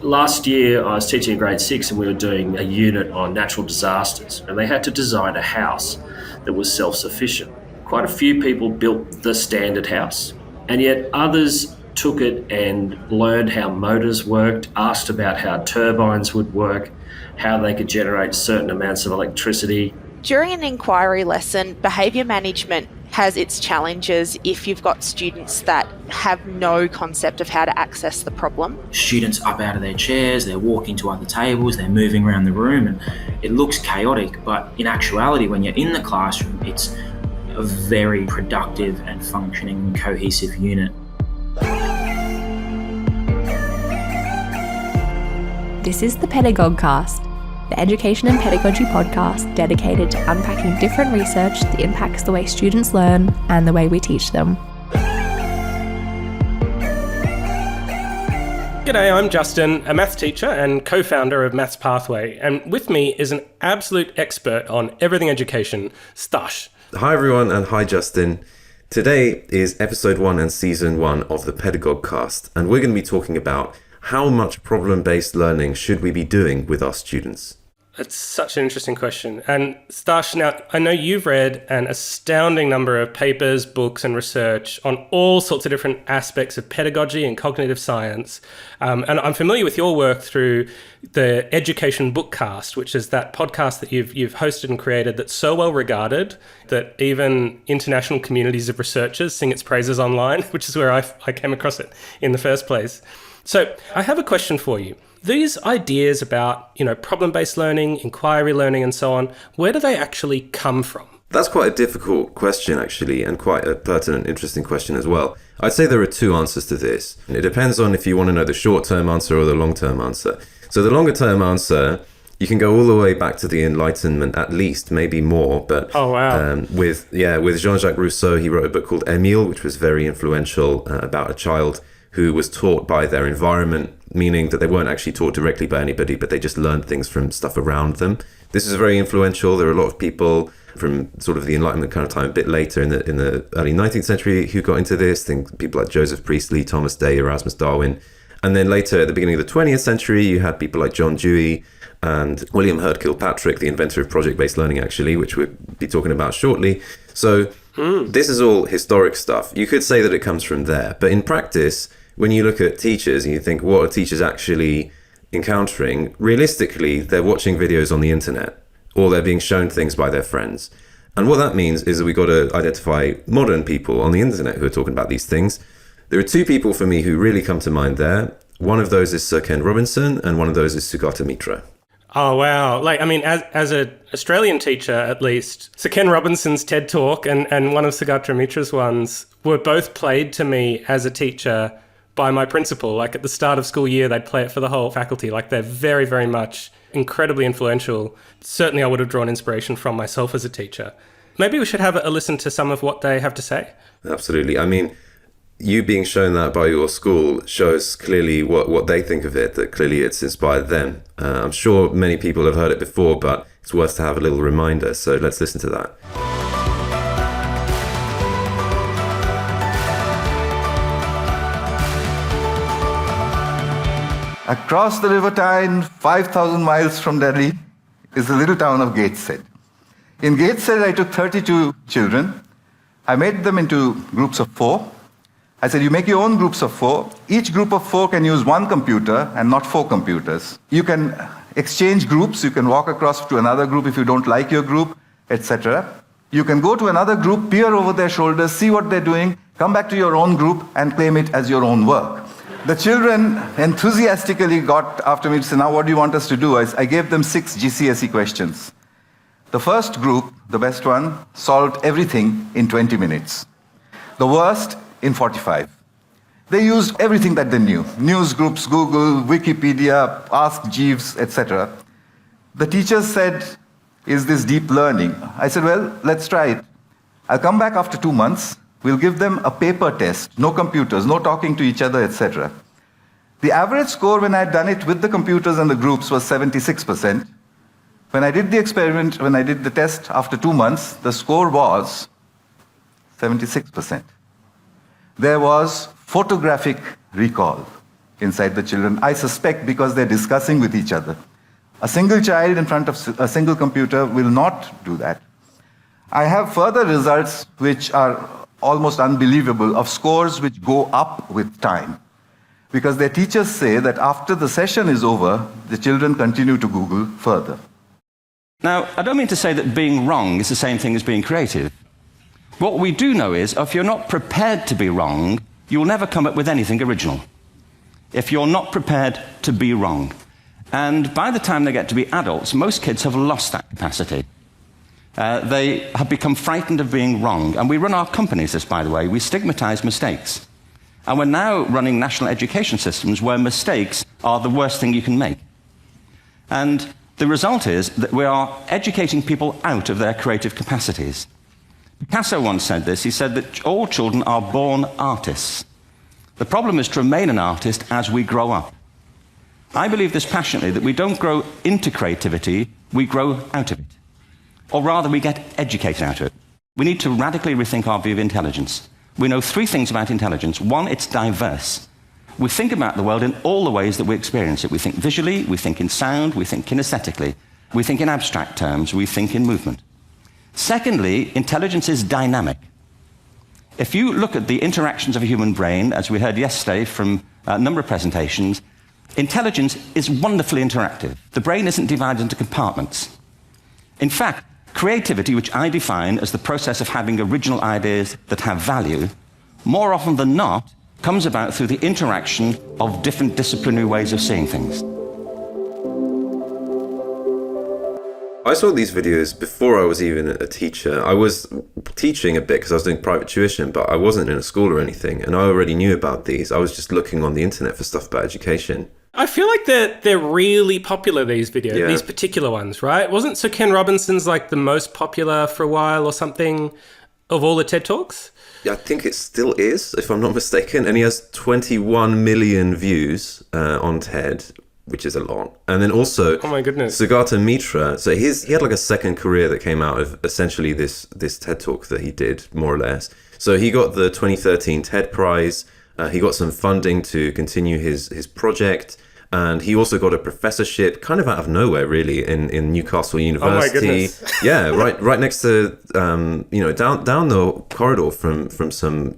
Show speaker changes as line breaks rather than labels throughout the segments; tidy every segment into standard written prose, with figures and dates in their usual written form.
Last year, I was teaching in grade 6 and we were doing a unit on natural disasters, and they had to design a house that was self-sufficient. Quite a few people built the standard house, and yet others took it and learned how motors worked, asked about how turbines would work, how they could generate certain amounts of electricity.
During an inquiry lesson, behaviour management has its challenges if you've got students that have no concept of how to access the problem.
Students up out of their chairs, they're walking to other tables, they're moving around the room, and it looks chaotic, but in actuality, when you're in the classroom, it's a very productive and functioning and cohesive unit.
This is the Pedagogue-cast, the education and pedagogy podcast dedicated to unpacking different research that impacts the way students learn and the way we teach them.
G'day, I'm Justin, a maths teacher and co-founder of Maths Pathway, and with me is an absolute expert on everything education, Staś.
Hi everyone, and hi Justin. Today is episode 1 and season 1 of the Pedagogue-cast, and we're going to be talking about how much problem-based learning should we be doing with our students?
It's such an interesting question. And Staś, now I know you've read an astounding number of papers, books and research on all sorts of different aspects of pedagogy and cognitive science. And I'm familiar with your work through the Education Bookcast, which is that podcast that you've hosted and created that's so well regarded that even international communities of researchers sing its praises online, which is where I came across it in the first place. So I have a question for you. These ideas about, problem-based learning, inquiry learning and so on, where do they actually come from?
That's quite a difficult question, actually, and quite a pertinent, interesting question as well. I'd say there are two answers to this. It depends on if you want to know the short-term answer or the long-term answer. So the longer-term answer, you can go all the way back to the Enlightenment, at least, maybe more. But
oh, wow.
With Jean-Jacques Rousseau, he wrote a book called Émile, which was very influential about a child who was taught by their environment, meaning that they weren't actually taught directly by anybody, but they just learned things from stuff around them. This is very influential. There are a lot of people from sort of the Enlightenment kind of time, a bit later in the early 19th century, who got into this. Think people like Joseph Priestley, Thomas Day, Erasmus Darwin. And then later, at the beginning of the 20th century, you had people like John Dewey and William Herd Kilpatrick, the inventor of project-based learning, actually, which we'll be talking about shortly. So this is all historic stuff. You could say that it comes from there. But in practice, when you look at teachers and you think, what are teachers actually encountering? Realistically, they're watching videos on the internet or they're being shown things by their friends. And what that means is that we've got to identify modern people on the internet who are talking about these things. There are two people for me who really come to mind there. One of those is Sir Ken Robinson and one of those is Sugata Mitra.
Oh, wow. As an Australian teacher, at least, Sir Ken Robinson's TED Talk and one of Sugata Mitra's ones were both played to me as a teacher by my principal. Like at the start of school year, they'd play it for the whole faculty. Like they're very, very much incredibly influential. Certainly I would have drawn inspiration from myself as a teacher. Maybe we should have a listen to some of what they have to say.
Absolutely. I mean, you being shown that by your school shows clearly what they think of it, that clearly it's inspired them. I'm sure many people have heard it before, but it's worth to have a little reminder. So let's listen to that.
Across the River Tyne, 5,000 miles from Delhi, is the little town of Gateshead. In Gateshead, I took 32 children. I made them into groups of 4. I said, you make your own groups of 4. Each group of 4 can use one computer and not 4 computers. You can exchange groups. You can walk across to another group if you don't like your group, etc. You can go to another group, peer over their shoulders, see what they're doing, come back to your own group and claim it as your own work. The children enthusiastically got after me to say, now what do you want us to do? I gave them 6 GCSE questions. The first group, the best one, solved everything in 20 minutes. The worst, in 45. They used everything that they knew. News groups, Google, Wikipedia, Ask Jeeves, etc. The teachers said, is this deep learning? I said, well, let's try it. I'll come back after 2 months. We'll give them a paper test, no computers, no talking to each other, etc. The average score when I'd done it with the computers and the groups was 76%. When I did the experiment, when I did the test after 2 months, the score was 76%. There was photographic recall. inside the children. I suspect because they're discussing with each other. A single child in front of a single computer will not do that. I have further results which are almost unbelievable of scores which go up with time. Because their teachers say that after the session is over, the children continue to Google further.
Now, I don't mean to say that being wrong is the same thing as being creative. What we do know is, if you're not prepared to be wrong, you will never come up with anything original. If you're not prepared to be wrong. And by the time they get to be adults, most kids have lost that capacity. They have become frightened of being wrong. And we run our companies this, by the way. We stigmatize mistakes. And we're now running national education systems where mistakes are the worst thing you can make. And the result is that we are educating people out of their creative capacities. Picasso once said this. He said that all children are born artists. The problem is to remain an artist as we grow up. I believe this passionately, that we don't grow into creativity, we grow out of it. Or rather, we get educated out of it. We need to radically rethink our view of intelligence. We know 3 things about intelligence. 1, it's diverse. We think about the world in all the ways that we experience it. We think visually, we think in sound, we think kinesthetically, we think in abstract terms, we think in movement. Secondly, intelligence is dynamic. If you look at the interactions of a human brain, as we heard yesterday from a number of presentations, intelligence is wonderfully interactive. The brain isn't divided into compartments. In fact, creativity, which I define as the process of having original ideas that have value, more often than not, comes about through the interaction of different disciplinary ways of seeing things.
I saw these videos before I was even a teacher. I was teaching a bit because I was doing private tuition, but I wasn't in a school or anything, and I already knew about these. I was just looking on the internet for stuff about education.
I feel like they're really popular, these videos, these particular ones, right? Wasn't Sir Ken Robinson's like the most popular for a while or something of all the TED Talks?
Yeah, I think it still is, if I'm not mistaken. And he has 21 million views on TED, which is a lot. And then also,
oh my goodness,
Sugata Mitra. So he had like a second career that came out of essentially this TED Talk that he did, more or less. So he got the 2013 TED Prize. He got some funding to continue his project. And he also got a professorship, kind of out of nowhere, really, in Newcastle University.
Oh my goodness!
Yeah, right next to, down the corridor from some,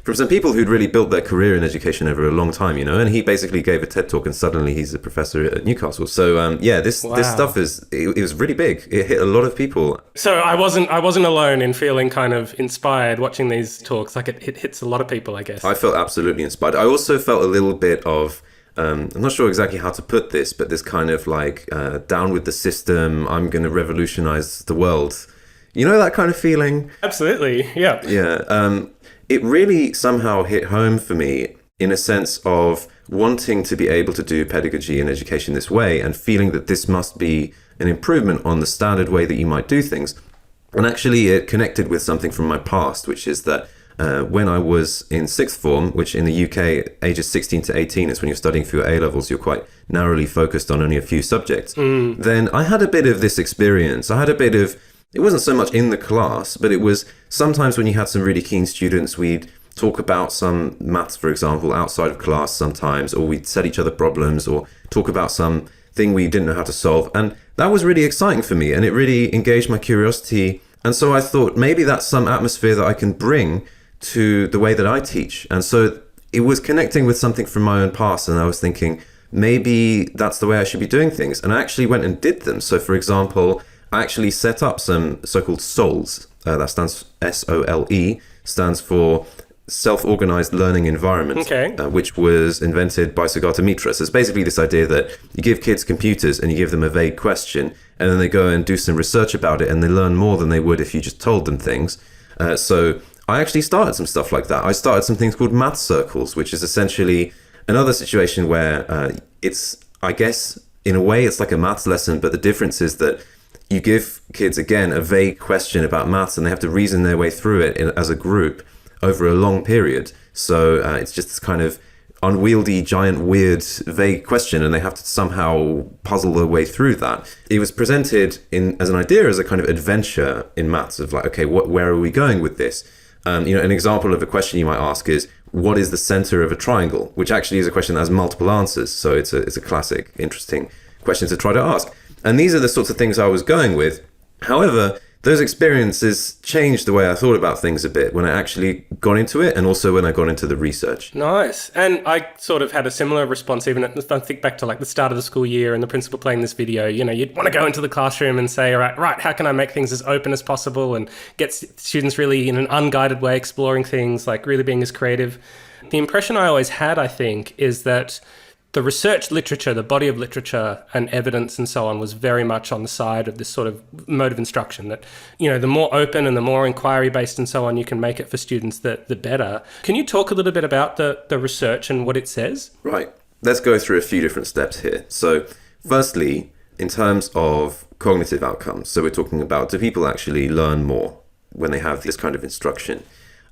from some people who'd really built their career in education over a long time, And he basically gave a TED Talk, and suddenly he's a professor at Newcastle. So this stuff it was really big. It hit a lot of people.
So I wasn't alone in feeling kind of inspired watching these talks. Like it hits a lot of people, I guess.
I felt absolutely inspired. I also felt a little bit of, I'm not sure exactly how to put this, but this kind of like down with the system. I'm going to revolutionize the world. You know that kind of feeling?
Absolutely. Yeah.
Yeah. It really somehow hit home for me in a sense of wanting to be able to do pedagogy and education this way and feeling that this must be an improvement on the standard way that you might do things. And actually it connected with something from my past, which is that when I was in sixth form, which in the UK, ages 16 to 18 is when you're studying for your A-levels, you're quite narrowly focused on only a few subjects. Then I had a bit of this experience. I had a bit of, it wasn't so much in the class, but it was sometimes when you had some really keen students, we'd talk about some maths, for example, outside of class sometimes, or we'd set each other problems or talk about some thing we didn't know how to solve. And that was really exciting for me, and it really engaged my curiosity. And so I thought maybe that's some atmosphere that I can bring to the way that I teach. And so it was connecting with something from my own past, and I was thinking maybe that's the way I should be doing things. And I actually went and did them. So for example, I actually set up some so-called SOLEs. That stands SOLE, stands for Self-Organized Learning Environment, which was invented by Sugata Mitra. So it's basically this idea that you give kids computers and you give them a vague question, and then they go and do some research about it, and they learn more than they would if you just told them things. So I actually started some stuff like that. I started some things called math circles, which is essentially another situation where it's, I guess, in a way, it's like a maths lesson, but the difference is that you give kids, again, a vague question about maths, and they have to reason their way through it as a group over a long period. So it's just this kind of unwieldy, giant, weird, vague question, and they have to somehow puzzle their way through that. It was presented as an idea, as a kind of adventure in maths of like, okay, where are we going with this? An example of a question you might ask is, what is the center of a triangle, which actually is a question that has multiple answers. So it's a classic, interesting question to try to ask. And these are the sorts of things I was going with. However, those experiences changed the way I thought about things a bit when I actually got into it, and also when I got into the research.
Nice. And I sort of had a similar response, even if I think back to like the start of the school year and the principal playing this video. You know, you'd want to go into the classroom and say, all right, how can I make things as open as possible and get students really in an unguided way exploring things, like really being as creative. The impression I always had, I think, is that the research literature, the body of literature and evidence and so on was very much on the side of this sort of mode of instruction that, you know, the more open and the more inquiry-based and so on you can make it for students, the better. Can you talk a little bit about the research and what it says?
Right. Let's go through a few different steps here. So firstly, in terms of cognitive outcomes, so we're talking about, do people actually learn more when they have this kind of instruction?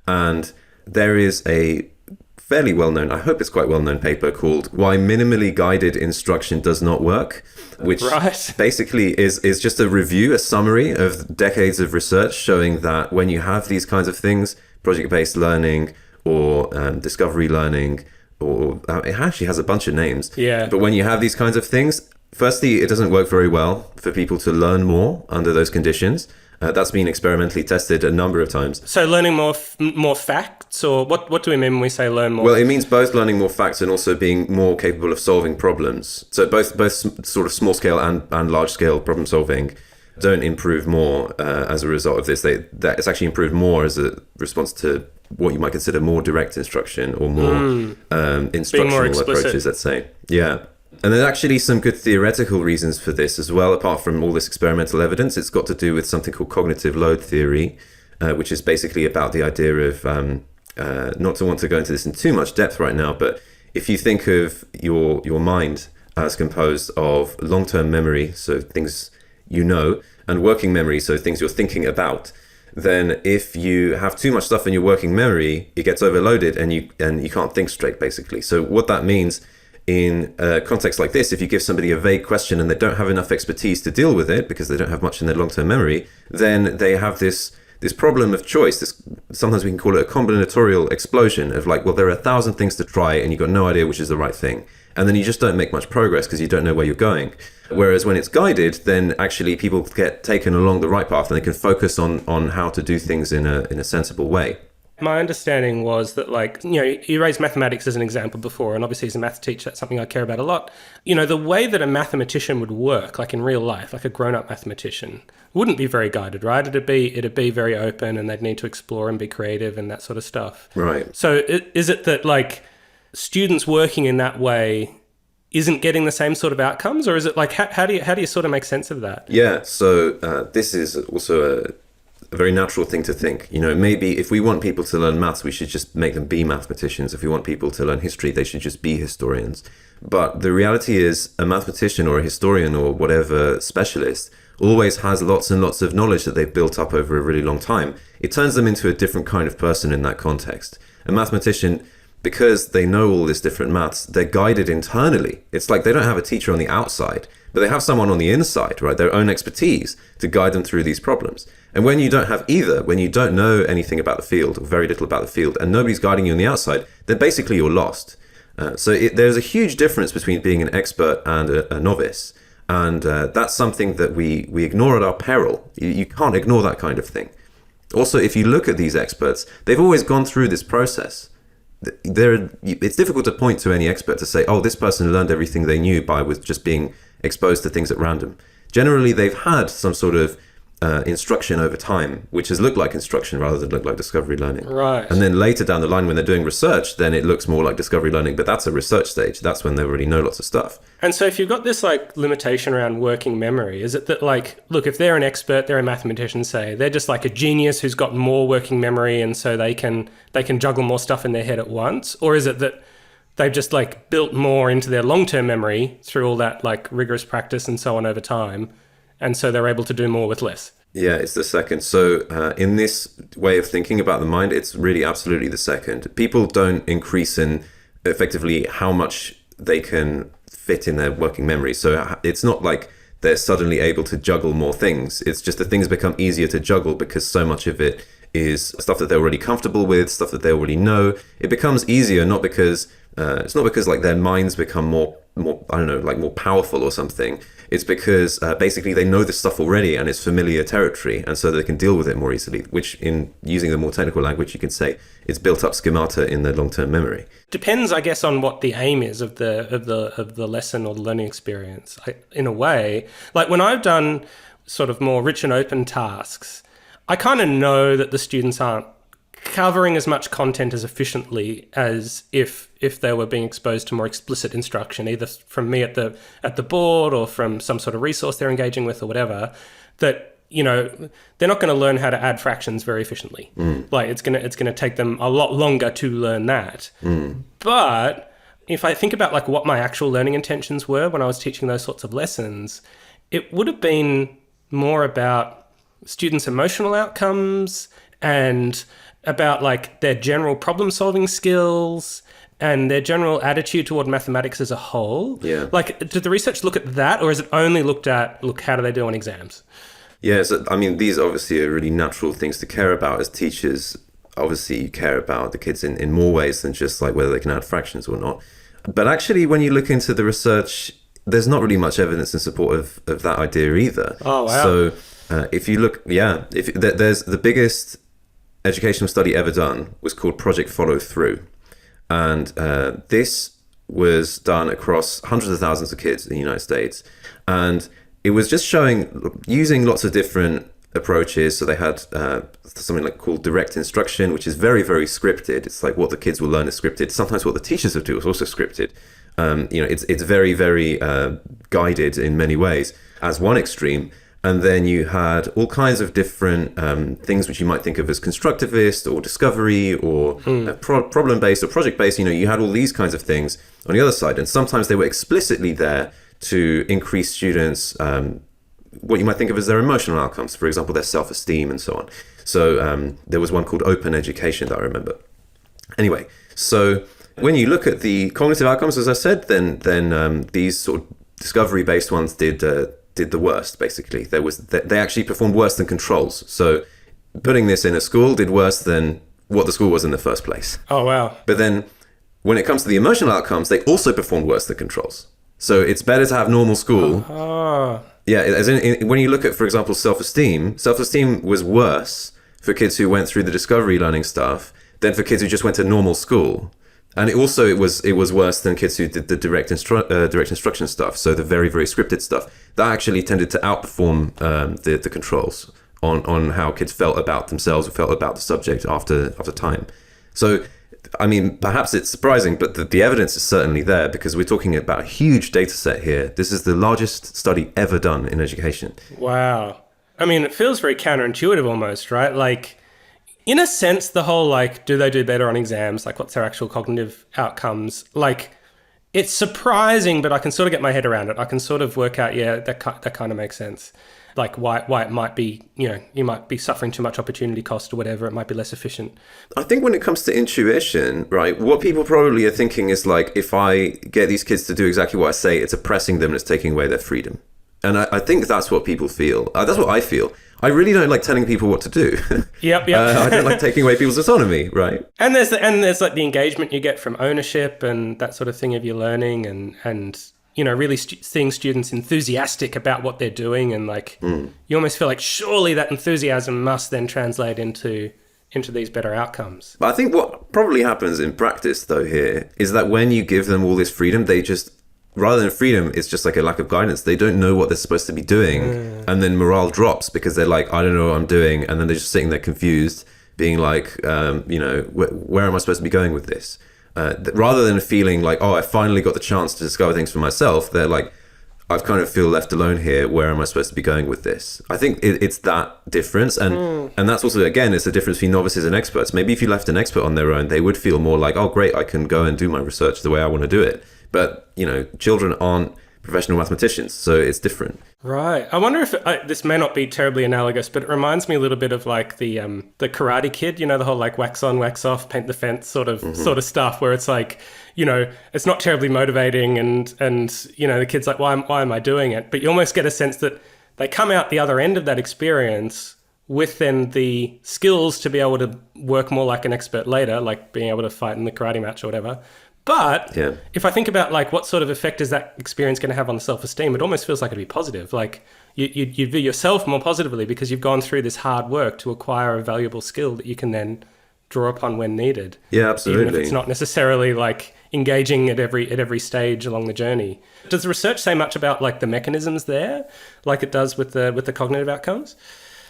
And there is a fairly well-known, I hope it's quite well-known paper called Why Minimally Guided Instruction Does Not Work, which basically is just a review, a summary of decades of research showing that when you have these kinds of things, project-based learning or discovery learning, or it actually has a bunch of names.
Yeah.
But when you have these kinds of things, firstly, it doesn't work very well for people to learn more under those conditions. That's been experimentally tested a number of times.
So learning more facts, or what do we mean when we say learn more?
Well, it means both learning more facts and also being more capable of solving problems. So both sort of small scale and large scale problem solving don't improve more as a result of this. That it's actually improved more as a response to what you might consider more direct instruction or more instructional approaches, let's say. Yeah. And there's actually some good theoretical reasons for this as well, apart from all this experimental evidence. It's got to do with something called cognitive load theory, which is basically about the idea of, not to want to go into this in too much depth right now, but if you think of your mind as composed of long-term memory, so things you know, and working memory, so things you're thinking about, then if you have too much stuff in your working memory, it gets overloaded and you can't think straight, basically. So what that means in a context like this, if you give somebody a vague question and they don't have enough expertise to deal with it because they don't have much in their long-term memory, then they have this problem of choice. Sometimes we can call it a combinatorial explosion of like, well, there are 1,000 things to try and you've got no idea which is the right thing. And then you just don't make much progress because you don't know where you're going. Whereas when it's guided, then actually people get taken along the right path and they can focus on how to do things in a sensible way.
My understanding was that, like, you know, you raised mathematics as an example before, and obviously as a math teacher, that's something I care about a lot. You know, the way that a mathematician would work, like in real life, like a grown-up mathematician, wouldn't be very guided, right? It'd be very open, and they'd need to explore and be creative and that sort of stuff.
Right.
So is it that, like, students working in that way isn't getting the same sort of outcomes, or is it like, how do you sort of make sense of that?
Yeah, so this is also a very natural thing to think. You know, maybe if we want people to learn maths, we should just make them be mathematicians. If we want people to learn history, they should just be historians. But the reality is a mathematician or a historian or whatever specialist always has lots and lots of knowledge that they've built up over a really long time. It turns them into a different kind of person in that context. A mathematician, because they know all this different maths, they're guided internally. It's like they don't have a teacher on the outside, but they have someone on the inside, right? Their own expertise to guide them through these problems. And when you don't have either, when you don't know anything about the field or very little about the field and nobody's guiding you on the outside, then basically you're lost. There's a huge difference between being an expert and a novice. And that's something that we ignore at our peril. You can't ignore that kind of thing. Also, if you look at these experts, they've always gone through this process. It's difficult to point to any expert to say, oh, this person learned everything they knew with just being exposed to things at random. Generally, they've had some sort of instruction over time, which has looked like instruction rather than look like discovery learning.
Right.
And then later down the line, when they're doing research, then it looks more like discovery learning, but that's a research stage. That's when they already know lots of stuff.
And so if you've got this like limitation around working memory, is it that like, look, if they're an expert, they're a mathematician, say, they're just like a genius who's got more working memory and so they can juggle more stuff in their head at once? Or is it that they've just like built more into their long-term memory through all that like rigorous practice and so on over time, and so they're able to do more with less?
Yeah, it's the second. So in this way of thinking about the mind, it's really absolutely the second. People don't increase in effectively how much they can fit in their working memory. So it's not like they're suddenly able to juggle more things. It's just that things become easier to juggle because so much of it is stuff that they're already comfortable with, stuff that they already know. It becomes easier, not because it's not because like their minds become more I don't know, like more powerful or something. It's because basically they know this stuff already and it's familiar territory, and so they can deal with it more easily, which, in using the more technical language, you can say it's built up schemata in their long-term memory.
Depends, I guess, on what the aim is of the lesson or the learning experience. In a way, like when I've done sort of more rich and open tasks, I kind of know that the students aren't covering as much content as efficiently as if they were being exposed to more explicit instruction, either from me at the board or from some sort of resource they're engaging with or whatever, that, you know, they're not going to learn how to add fractions very efficiently. Like it's going to take them a lot longer to learn that. But if I think about like what my actual learning intentions were when I was teaching those sorts of lessons, it would have been more about students' emotional outcomes and about like their general problem solving skills and their general attitude toward mathematics as a whole.
Yeah. Like,
did the research look at that, or is it only looked at, look, how do they do on exams?
Yeah, so I mean, these obviously are really natural things to care about as teachers. Obviously, you care about the kids in more ways than just like whether they can add fractions or not. But actually, when you look into the research, there's not really much evidence in support of that idea either.
Oh, wow.
So if you look, there's the biggest educational study ever done was called Project Follow Through. And this was done across hundreds of thousands of kids in the United States. And it was just showing, using lots of different approaches. So they had something like called direct instruction, which is very, very scripted. It's like what the kids will learn is scripted. Sometimes what the teachers will do is also scripted. It's very, very guided in many ways as one extreme. And then you had all kinds of different things which you might think of as constructivist or discovery or problem-based or project-based. You know, you had all these kinds of things on the other side. And sometimes they were explicitly there to increase students' what you might think of as their emotional outcomes, for example, their self-esteem and so on. So there was one called Open Education that I remember. Anyway, so when you look at the cognitive outcomes, as I said, then these sort of discovery-based ones did the worst, basically. They actually performed worse than controls. So putting this in a school did worse than what the school was in the first place.
Oh, wow.
But then when it comes to the emotional outcomes, they also performed worse than controls. So it's better to have normal school. Yeah, as in when you look at, for example, self-esteem was worse for kids who went through the discovery learning stuff than for kids who just went to normal school. And it was worse than kids who did the direct instruction stuff, so the very, very scripted stuff. That actually tended to outperform the controls on how kids felt about themselves or felt about the subject after time. So, I mean, perhaps it's surprising, but the evidence is certainly there because we're talking about a huge data set here. This is the largest study ever done in education.
Wow. I mean, it feels very counterintuitive almost, right? Like, in a sense, the whole, like, do they do better on exams? Like, what's their actual cognitive outcomes? Like, it's surprising, but I can sort of get my head around it. I can sort of work out, yeah, that kind of makes sense. Like, why it might be, you know, you might be suffering too much opportunity cost or whatever. It might be less efficient.
I think when it comes to intuition, right, what people probably are thinking is, like, if I get these kids to do exactly what I say, it's oppressing them and it's taking away their freedom. And I think that's what people feel. That's what I feel. I really don't like telling people what to do.
Yep.
I don't like taking away people's autonomy, right?
And there's like the engagement you get from ownership and that sort of thing of your learning and you know, really seeing students enthusiastic about what they're doing and like you almost feel like surely that enthusiasm must then translate into these better outcomes.
But I think what probably happens in practice though here is that when you give them all this freedom, they just, rather than freedom, it's just like a lack of guidance. They don't know what they're supposed to be doing. And then morale drops because they're like, I don't know what I'm doing. And then they're just sitting there confused, being like, you know, where am I supposed to be going with this? Rather than feeling like, oh, I finally got the chance to discover things for myself, they're like, I kind of feel left alone here. Where am I supposed to be going with this? I think it's that difference. And that's also, again, it's the difference between novices and experts. Maybe if you left an expert on their own, they would feel more like, oh, great, I can go and do my research the way I want to do it. But, you know, children aren't professional mathematicians, so it's different.
Right. I wonder if this may not be terribly analogous, but it reminds me a little bit of like the Karate Kid, you know, the whole like wax on, wax off, paint the fence sort of stuff, where it's like, you know, it's not terribly motivating and you know, the kid's like, why am I doing it? But you almost get a sense that they come out the other end of that experience with then the skills to be able to work more like an expert later, like being able to fight in the karate match or whatever. But if I think about like what sort of effect is that experience going to have on the self-esteem, it almost feels like it'd be positive. Like you view yourself more positively because you've gone through this hard work to acquire a valuable skill that you can then draw upon when needed.
Yeah, absolutely.
Even if it's not necessarily like engaging at every stage along the journey. Does the research say much about like the mechanisms there, like it does with the cognitive outcomes?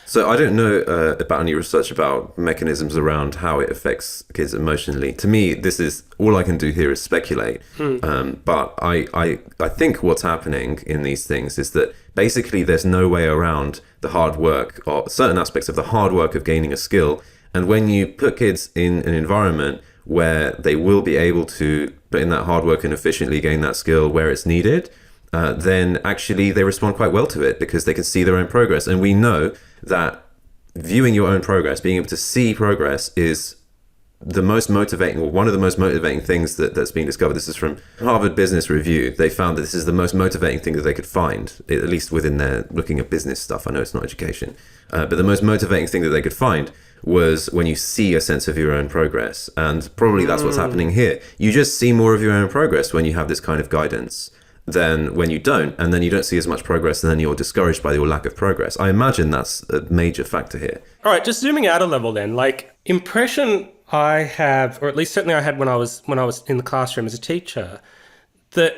So I don't know about any research about mechanisms around how it affects kids emotionally. To me, this is all I can do here is speculate. But I think what's happening in these things is that basically there's no way around the hard work or certain aspects of the hard work of gaining a skill. And when you put kids in an environment where they will be able to put in that hard work and efficiently gain that skill where it's needed, then actually they respond quite well to it because they can see their own progress. And we know that viewing your own progress, being able to see progress is the most motivating, or one of the most motivating things that's been discovered. This is from Harvard Business Review. They found that this is the most motivating thing that they could find, at least within their looking at business stuff. I know it's not education, but the most motivating thing that they could find was when you see a sense of your own progress. And probably that's what's happening here. You just see more of your own progress when you have this kind of guidance than when you don't, and then you don't see as much progress, and then you're discouraged by your lack of progress. I imagine that's a major factor here.
All right, just zooming out a level then, like impression I have, or at least certainly I had when I was in the classroom as a teacher, that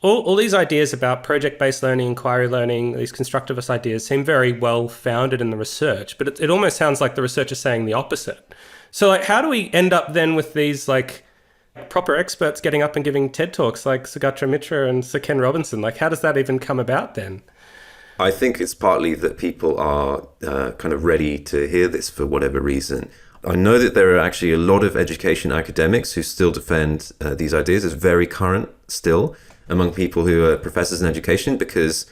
all these ideas about project-based learning, inquiry learning, these constructivist ideas seem very well founded in the research, but it almost sounds like the research is saying the opposite. So like, how do we end up then with these like proper experts getting up and giving TED Talks like Sugata Mitra and Sir Ken Robinson? Like, how does that even come about then?
I think it's partly that people are kind of ready to hear this for whatever reason. I know that there are actually a lot of education academics who still defend these ideas as very current still among people who are professors in education, because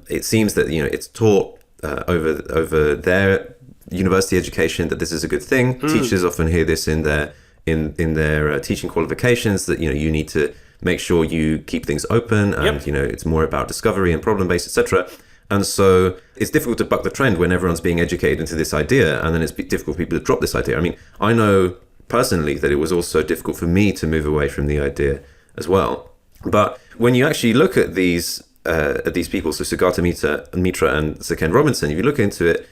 it seems that, you know, it's taught over their university education that this is a good thing. Teachers often hear this in their teaching qualifications, that, you know, you need to make sure you keep things open, and you know, it's more about discovery and problem-based, etc. And so it's difficult to buck the trend when everyone's being educated into this idea, and then it's difficult for people to drop this idea. I mean, I know personally that it was also difficult for me to move away from the idea as well. But when you actually look at these people, so Sugata Mitra and Sir Ken Robinson, if you look into it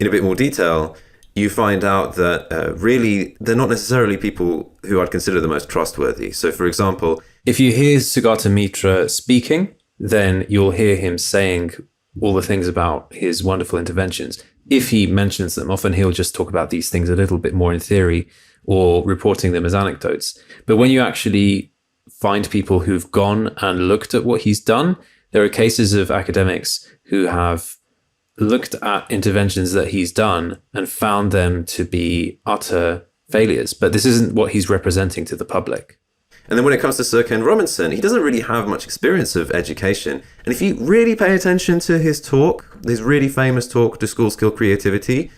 in a bit more detail, you find out that really they're not necessarily people who I'd consider the most trustworthy. So, for example,
if you hear Sugata Mitra speaking, then you'll hear him saying all the things about his wonderful interventions. If he mentions them, often he'll just talk about these things a little bit more in theory or reporting them as anecdotes. But when you actually find people who've gone and looked at what he's done, there are cases of academics who have looked at interventions that he's done and found them to be utter failures. But this isn't what he's representing to the public.
And then when it comes to Sir Ken Robinson, he doesn't really have much experience of education. And if you really pay attention to his talk, his really famous talk, Do Schools Kill Creativity,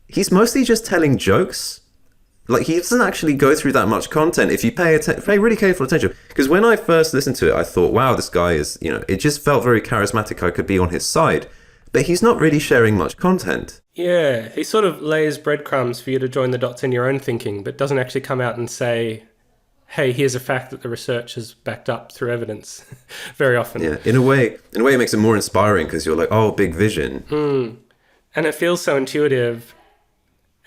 he's mostly just telling jokes. Like, he doesn't actually go through that much content if you pay really careful attention. Because when I first listened to it, I thought, wow, this guy is, you know, it just felt very charismatic. I could be on his side. But he's not really sharing much content.
Yeah, he sort of lays breadcrumbs for you to join the dots in your own thinking, but doesn't actually come out and say, hey, here's a fact that the research has backed up through evidence very often.
Yeah, in a way it makes it more inspiring, because you're like, oh, big vision.
And it feels so intuitive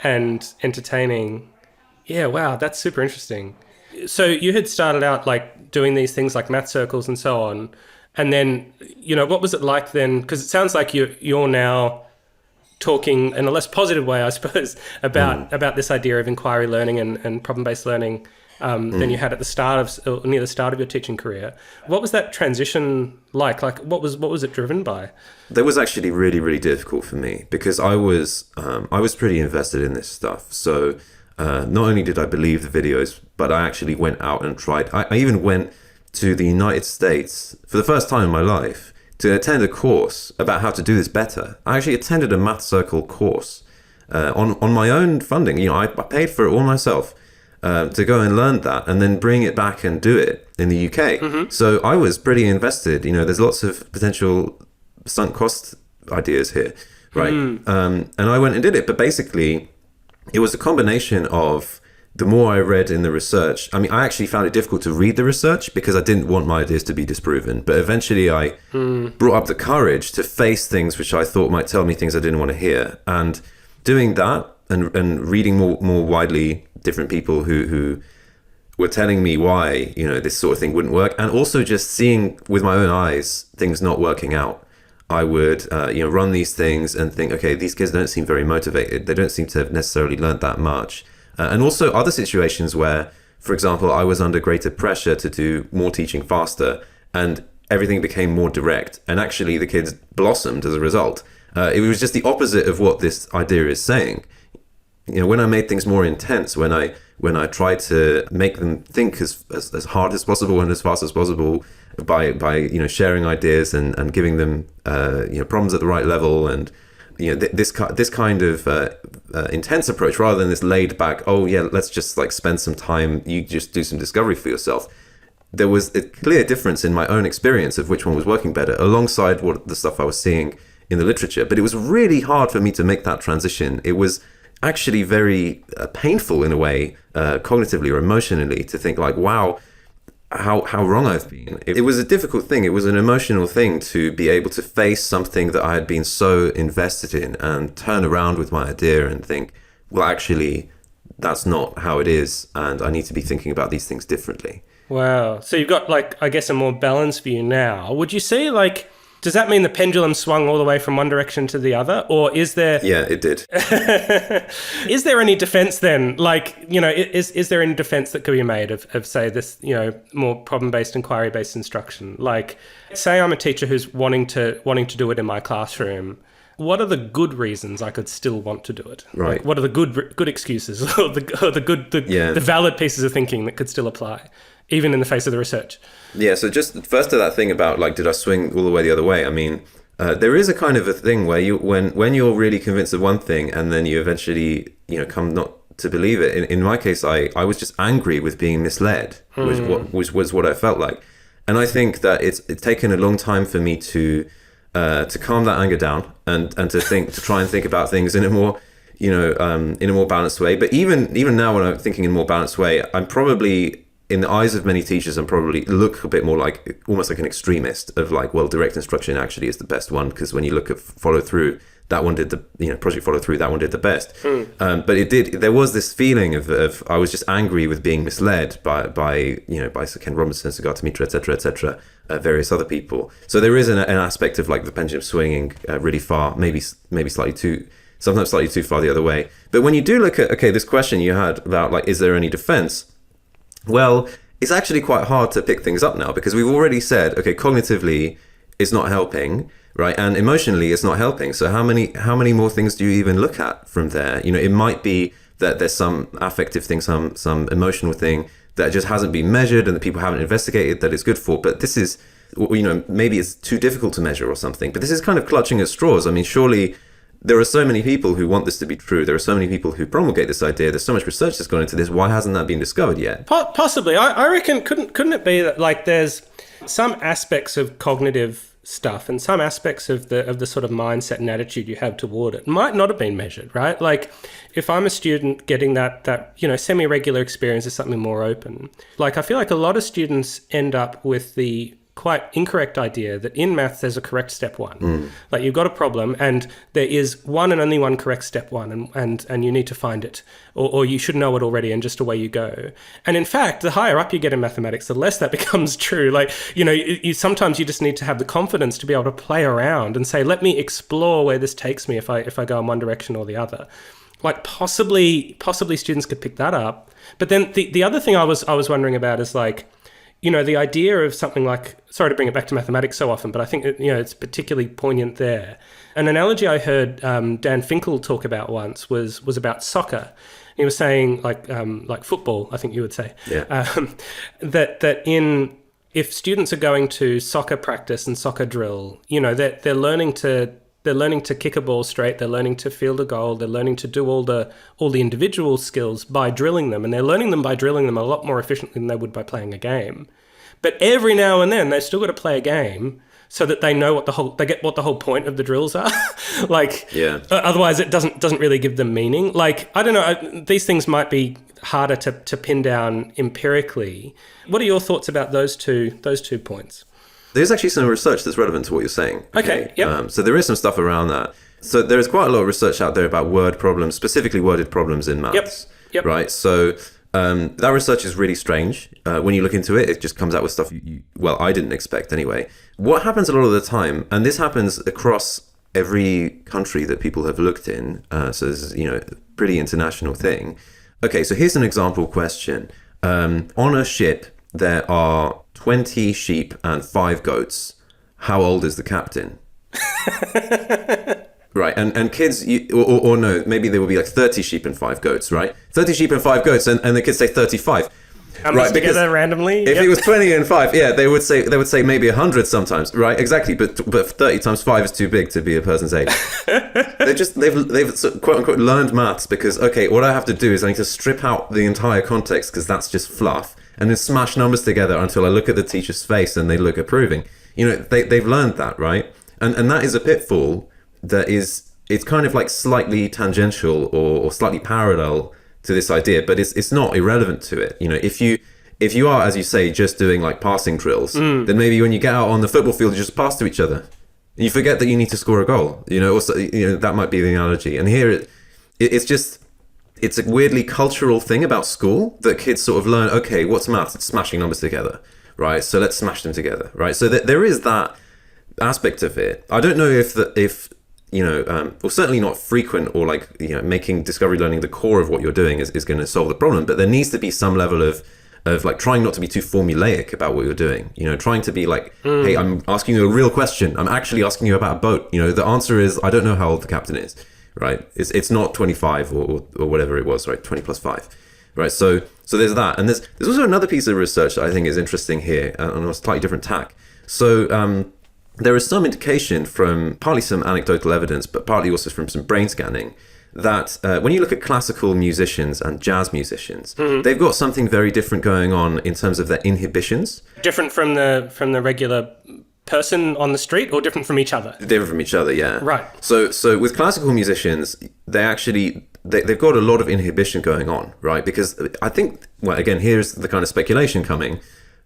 and entertaining. Yeah, wow, that's super interesting. So you had started out like doing these things like math circles and so on. And then, you know, what was it like then? Because it sounds like you're now talking in a less positive way, I suppose, about this idea of inquiry learning and problem-based learning than you had at the start of, near the start of your teaching career. What was that transition like? Like, what was it driven by?
That was actually really, really difficult for me, because I was pretty invested in this stuff. So not only did I believe the videos, but I actually went out and tried. I even went to the United States for the first time in my life to attend a course about how to do this better. I actually attended a math circle course on my own funding. You know, I paid for it all myself to go and learn that and then bring it back and do it in the UK. So I was pretty invested. You know, there's lots of potential sunk cost ideas here. right? And I went and did it. But basically, it was a combination of the more I read in the research. I mean, I actually found it difficult to read the research because I didn't want my ideas to be disproven. But eventually I brought up the courage to face things which I thought might tell me things I didn't want to hear. And doing that and reading more widely different people who were telling me why, this sort of thing wouldn't work. And also just seeing with my own eyes things not working out. I would, run these things and think, okay, these kids don't seem very motivated. They don't seem to have necessarily learned that much. And also other situations where, for example, I was under greater pressure to do more teaching faster and everything became more direct. And actually the kids blossomed as a result. It was just the opposite of what this idea is saying. When I made things more intense, when I tried to make them think as hard as possible and as fast as possible by sharing ideas and giving them problems at the right level and this kind of intense approach rather than this laid back, let's just spend some time, you just do some discovery for yourself. There was a clear difference in my own experience of which one was working better alongside what the stuff I was seeing in the literature. But it was really hard for me to make that transition. It was actually very painful in a way, cognitively or emotionally, to think wow, how wrong I've been. It was a difficult thing. It was an emotional thing to be able to face something that I had been so invested in and turn around with my idea and think, well, actually, that's not how it is. And I need to be thinking about these things differently.
Wow. So you've got I guess a more balanced view now. Would you say does that mean the pendulum swung all the way from one direction to the other? Or is there...
Yeah, it did.
Is there any defense then? Is there any defense that could be made of say, this, more problem-based, inquiry-based instruction? Say I'm a teacher who's wanting to do it in my classroom. What are the good reasons I could still want to do it?
Right.
What are the good excuses or the valid pieces of thinking that could still apply, even in the face of the research?
Yeah, so just first to that thing about did I swing all the way the other way? I mean, there is a kind of a thing where when you're really convinced of one thing and then you eventually come not to believe it. In my case, I was just angry with being misled, which was what I felt like, and I think that it's taken a long time for me to calm that anger down and to try and think about things in a more in a more balanced way. But even now, when I'm thinking in a more balanced way, I'm probably, in the eyes of many teachers, I'm probably look a bit more almost like an extremist of direct instruction actually is the best one, because when you look at follow through, that one did project follow through, that one did the best. But there was this feeling of I was just angry with being misled by Sir Ken Robinson, Sugata Mitra, etc., various other people. So there is an aspect of the pendulum swinging really far, maybe sometimes slightly too far the other way. But when you do look at this question you had about is there any defense? Well, it's actually quite hard to pick things up now, because we've already said, cognitively it's not helping, right? And emotionally it's not helping. So how many more things do you even look at from there? It might be that there's some affective thing, some emotional thing that just hasn't been measured and that people haven't investigated that it's good for. But this is, maybe it's too difficult to measure or something. But this is kind of clutching at straws. I mean, surely there are so many people who want this to be true. There are so many people who promulgate this idea. There's so much research that's gone into this. Why hasn't that been discovered yet?
Possibly. I reckon, couldn't it be that there's some aspects of cognitive stuff and some aspects of the sort of mindset and attitude you have toward it might not have been measured, right? If I'm a student getting that semi-regular experience is something more open. I feel like a lot of students end up with the quite incorrect idea that in maths there's a correct step one. You've got a problem and there is one and only one correct step one, and you need to find it, or you should know it already, and just away you go. And in fact, the higher up you get in mathematics, the less that becomes true. You sometimes you just need to have the confidence to be able to play around and say, let me explore where this takes me if I go in one direction or the other. Possibly students could pick that up. But then the other thing I was wondering about is the idea of something sorry to bring it back to mathematics so often, but I think it's particularly poignant there. An analogy I heard Dan Finkel talk about once was about soccer. He was saying like football, I think you would say.
Yeah.
If students are going to soccer practice and soccer drill, they're learning to kick a ball straight, they're learning to field a goal, they're learning to do all the individual skills by drilling them, and they're learning them by drilling them a lot more efficiently than they would by playing a game. But every now and then they've still got to play a game so that they know they get what the whole point of the drills are. Like,
Yeah.
Otherwise it doesn't really give them meaning. Like, I don't know, these things might be harder to pin down empirically. What are your thoughts about those two points?
There's actually some research that's relevant to what you're saying.
Okay, yep.
So there is some stuff around that. So there is quite a lot of research out there about word problems, specifically worded problems in maths.
Yep.
Right. So that research is really strange. When you look into it, it just comes out with stuff I didn't expect anyway. What happens a lot of the time, and this happens across every country that people have looked in, so this is, a pretty international thing. Okay, so here's an example question. On a ship, there are 20 sheep and 5 goats. How old is the captain? Right, and kids, or no, maybe there will be like 30 sheep and 5 goats, right? 30 sheep and 5 goats, and the kids say 35.
Right, together randomly.
If it was 20 and 5, yeah, they would say maybe 100 sometimes, right? Exactly, but 30 times 5 is too big to be a person's age. they've quote unquote learned maths because, okay, what I have to do is I need to strip out the entire context because that's just fluff, and then smash numbers together until I look at the teacher's face and they look approving. They've learned that, right? And that is a pitfall that it's kind of like slightly tangential or slightly parallel to this idea, but it's not irrelevant to it. If you are, as you say, just doing like passing drills, then maybe when you get out on the football field, you just pass to each other. And you forget that you need to score a goal. That might be the analogy. And here it's a weirdly cultural thing about school that kids sort of learn. Okay, what's maths? It's smashing numbers together, right? So let's smash them together, right? So there is that aspect of it. I don't know if or certainly not frequent or making discovery learning the core of what you're doing is going to solve the problem. But there needs to be some level of like trying not to be too formulaic about what you're doing. Trying to be like, hey, I'm asking you a real question. I'm actually asking you about a boat. The answer is I don't know how old the captain is. Right? It's not 25 or whatever it was. Right? 20 plus 5. Right? So there's that, and there's also another piece of research that I think is interesting here on a slightly different tack. So there is some indication from partly some anecdotal evidence, but partly also from some brain scanning, that when you look at classical musicians and jazz musicians, they've got something very different going on in terms of their inhibitions. Different
from the regular person on the street, or different from each other?
Different from each other, yeah.
Right.
So with classical musicians, they've got a lot of inhibition going on, right? Because I think, again, here's the kind of speculation coming,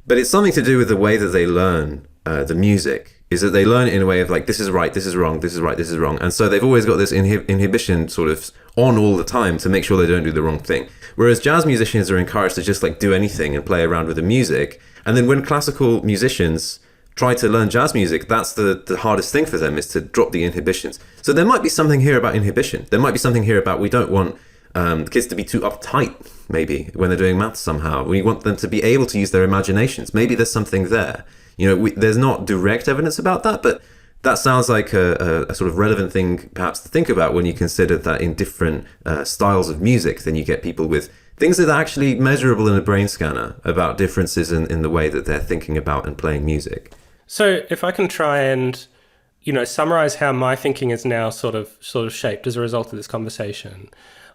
but it's something to do with the way that they learn the music. Is that they learn it in a way of like, this is right, this is wrong, this is right, this is wrong. And so they've always got this inhibition sort of on all the time to make sure they don't do the wrong thing. Whereas jazz musicians are encouraged to just like do anything and play around with the music. And then when classical musicians try to learn jazz music, that's the hardest thing for them, is to drop the inhibitions. So there might be something here about inhibition. There might be something here about we don't want kids to be too uptight, maybe, when they're doing maths somehow. We want them to be able to use their imaginations. Maybe there's something there. There's not direct evidence about that, but that sounds like a sort of relevant thing perhaps to think about when you consider that in different styles of music, then you get people with things that are actually measurable in a brain scanner about differences in the way that they're thinking about and playing music.
So if I can try and, summarize how my thinking is now sort of shaped as a result of this conversation,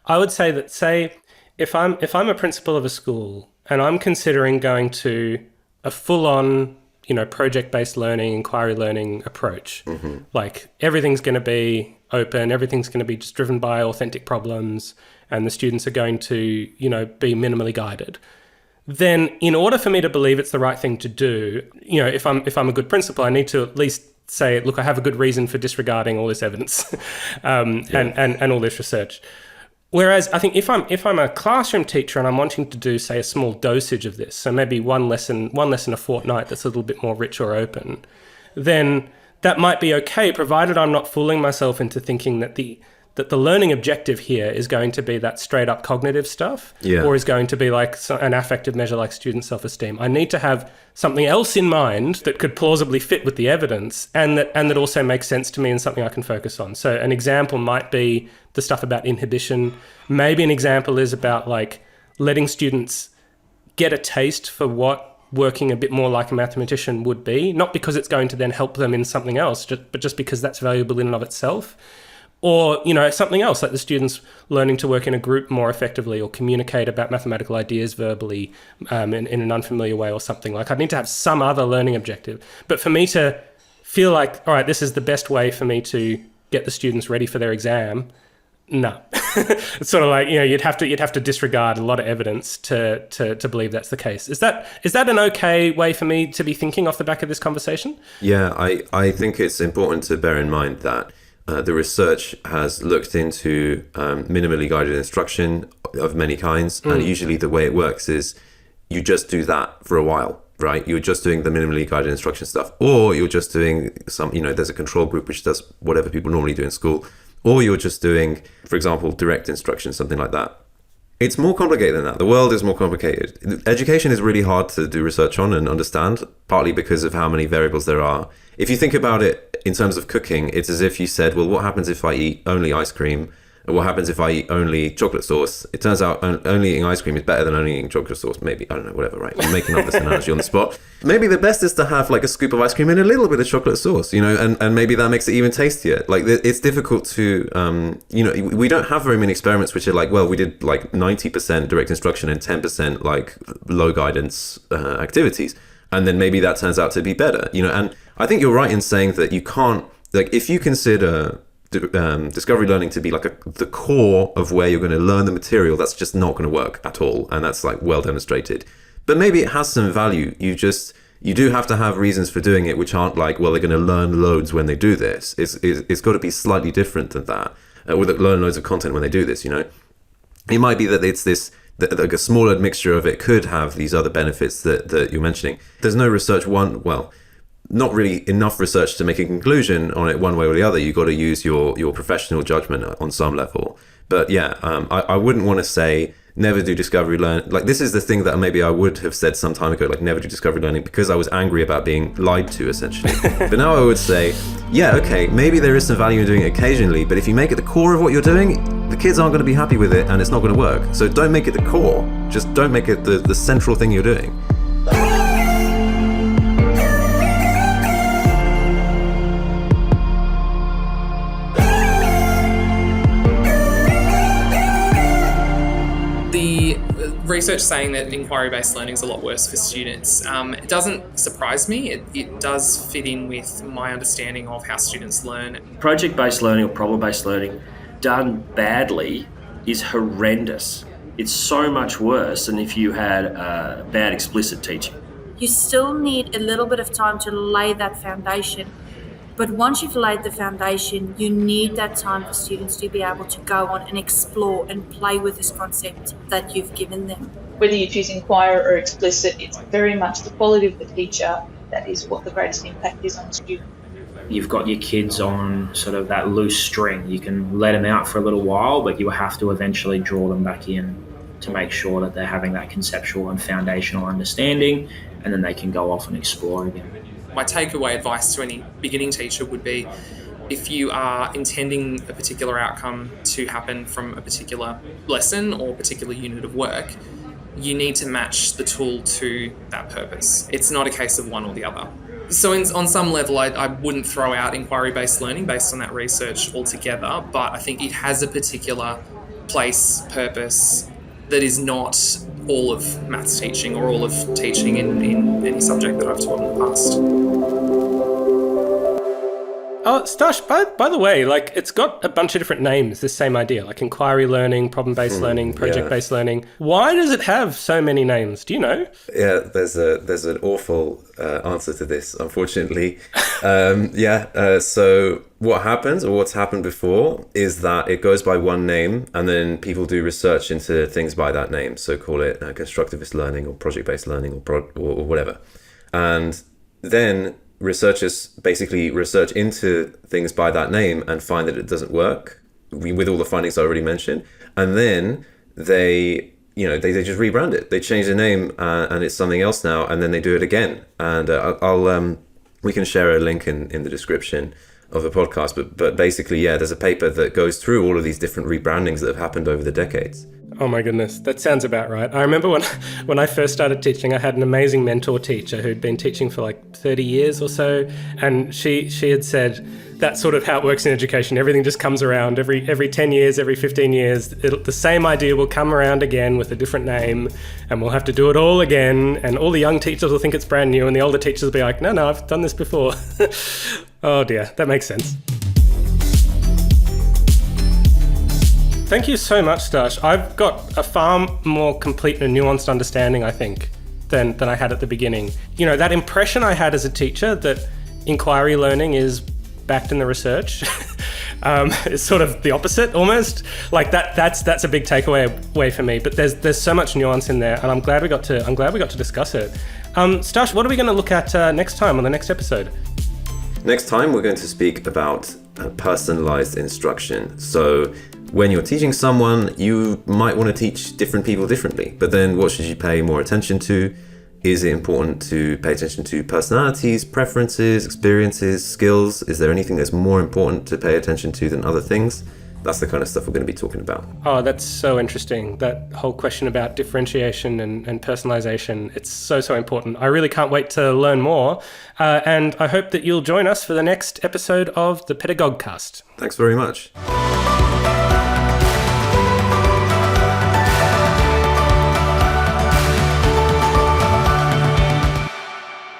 I would say that, if I'm a principal of a school and I'm considering going to a full-on project-based learning, inquiry learning approach. Like everything's going to be open, everything's going to be just driven by authentic problems, and the students are going to, be minimally guided. Then in order for me to believe it's the right thing to do, if I'm a good principal, I need to at least say, look, I have a good reason for disregarding all this evidence and all this research. Whereas I think if I'm a classroom teacher and I'm wanting to do, say, a small dosage of this, so maybe one lesson a fortnight that's a little bit more rich or open, then that might be okay, provided I'm not fooling myself into thinking that the learning objective here is going to be that straight up cognitive stuff, or is going to be like an affective measure like student self-esteem. I need to have something else in mind that could plausibly fit with the evidence and that also makes sense to me and something I can focus on. So an example might be the stuff about inhibition. Maybe an example is about like letting students get a taste for what working a bit more like a mathematician would be, not because it's going to then help them in something else, but just because that's valuable in and of itself. Or, something else, like the students learning to work in a group more effectively or communicate about mathematical ideas verbally in an unfamiliar way or something. Like, I need to have some other learning objective. But for me to feel like, all right, this is the best way for me to get the students ready for their exam. No, it's sort of like, you'd have to disregard a lot of evidence to believe that's the case. Is that an okay way for me to be thinking off the back of this conversation?
Yeah, I think it's important to bear in mind that the research has looked into minimally guided instruction of many kinds, and usually the way it works is you just do that for a while, right? You're just doing the minimally guided instruction stuff, or you're just doing some, there's a control group which does whatever people normally do in school, or you're just doing, for example, direct instruction, something like that. It's more complicated than that. The world is more complicated. Education is really hard to do research on and understand, partly because of how many variables there are. If you think about it in terms of cooking, it's as if you said, well, what happens if I eat only ice cream? Or what happens if I eat only chocolate sauce? It turns out only eating ice cream is better than only eating chocolate sauce. Maybe, I don't know, whatever, right? I'm making up this analogy on the spot. Maybe the best is to have like a scoop of ice cream and a little bit of chocolate sauce, and maybe that makes it even tastier. Like, it's difficult to, we don't have very many experiments which are like, well, we did like 90% direct instruction and 10% like low guidance activities. And then maybe that turns out to be better, and I think you're right in saying that you can't, like, if you consider discovery learning to be like the core of where you're going to learn the material, that's just not going to work at all, and that's like well demonstrated. But maybe it has some value. You do have to have reasons for doing it, which aren't like, well, they're going to learn loads when they do this. It's got to be slightly different than that, or learn loads of content when they do this. It might be that it's this, like a smaller mixture of it could have these other benefits that you're mentioning. There's no research not really enough research to make a conclusion on it one way or the other. You've got to use your professional judgment on some level. But yeah, I wouldn't want to say never do discovery learning. Like, this is the thing that maybe I would have said some time ago, like never do discovery learning, because I was angry about being lied to, essentially. But now I would say, yeah, okay, maybe there is some value in doing it occasionally, but if you make it the core of what you're doing, the kids aren't going to be happy with it and it's not going to work. So don't make it the core. Just don't make it the central thing you're doing.
Research saying that inquiry-based learning is a lot worse for students. It doesn't surprise me. It does fit in with my understanding of how students learn.
Project-based learning or problem-based learning done badly is horrendous. It's so much worse than if you had bad explicit teaching.
You still need a little bit of time to lay that foundation. But once you've laid the foundation, you need that time for students to be able to go on and explore and play with this concept that you've given them.
Whether you choose inquire or explicit, it's very much the quality of the teacher that is what the greatest impact is on the student.
You've got your kids on sort of that loose string. You can let them out for a little while, but you have to eventually draw them back in to make sure that they're having that conceptual and foundational understanding, and then they can go off and explore again.
My takeaway advice to any beginning teacher would be, if you are intending a particular outcome to happen from a particular lesson or particular unit of work, you need to match the tool to that purpose. It's not a case of one or the other. So on some level, I wouldn't throw out inquiry-based learning based on that research altogether, but I think it has a particular place, purpose, that is not all of maths teaching or all of teaching in any subject that I've taught in the past.
Oh, Staś, by the way, like, it's got a bunch of different names, this same idea, like inquiry learning, problem-based learning, project-based learning. Why does it have so many names? Do you know?
Yeah, there's an awful answer to this, unfortunately. So what happens, or what's happened before, is that it goes by one name, and then people do research into things by that name. So call it constructivist learning or project-based learning or whatever. And then researchers basically research into things by that name and find that it doesn't work with all the findings I already mentioned. And then they just rebrand it. They change the name and it's something else now, and then they do it again. And we can share a link in the description of a podcast, but basically, yeah, there's a paper that goes through all of these different rebrandings that have happened over the decades.
Oh my goodness, that sounds about right. I remember when I first started teaching, I had an amazing mentor teacher who'd been teaching for like 30 years or so, and she had said that's sort of how it works in education. Everything just comes around every 10 years, every 15 years. The same idea will come around again with a different name, and we'll have to do it all again, and all the young teachers will think it's brand new, and the older teachers will be like, no, I've done this before. Oh dear, that makes sense. Thank you so much, Staś. I've got a far more complete and nuanced understanding, I think, than I had at the beginning. You know, that impression I had as a teacher that inquiry learning is backed in the research is sort of the opposite almost. Like that's a big takeaway for me. But there's so much nuance in there, and I'm glad we got to discuss it. Staś, what are we going to look at next time on the next episode?
Next time, we're going to speak about personalized instruction. So when you're teaching someone, you might want to teach different people differently, but then what should you pay more attention to? Is it important to pay attention to personalities, preferences, experiences, skills? Is there anything that's more important to pay attention to than other things? That's the kind of stuff we're going to be talking about.
Oh, that's so interesting. That whole question about differentiation and personalization, it's so important. I really can't wait to learn more. And I hope that you'll join us for the next episode of the Pedagogue-cast.
Thanks very much.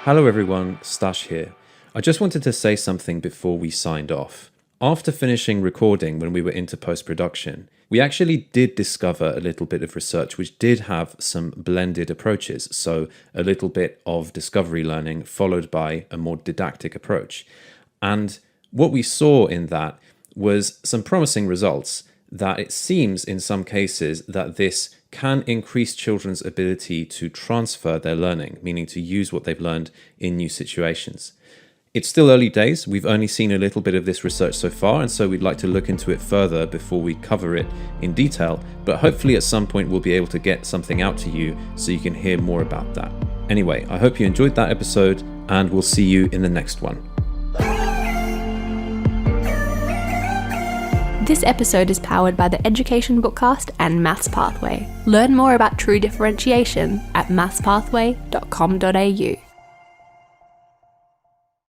Hello everyone, Staś here. I just wanted to say something before we signed off. After finishing recording when we were into post-production, we actually did discover a little bit of research which did have some blended approaches, so a little bit of discovery learning followed by a more didactic approach. And what we saw in that was some promising results, that it seems in some cases that this can increase children's ability to transfer their learning, meaning to use what they've learned in new situations. It's still early days. We've only seen a little bit of this research so far, and so we'd like to look into it further before we cover it in detail, but hopefully at some point we'll be able to get something out to you so you can hear more about that. Anyway, I hope you enjoyed that episode, and we'll see you in the next one.
This episode is powered by the Education Bookcast and Maths Pathway. Learn more about true differentiation at mathspathway.com.au.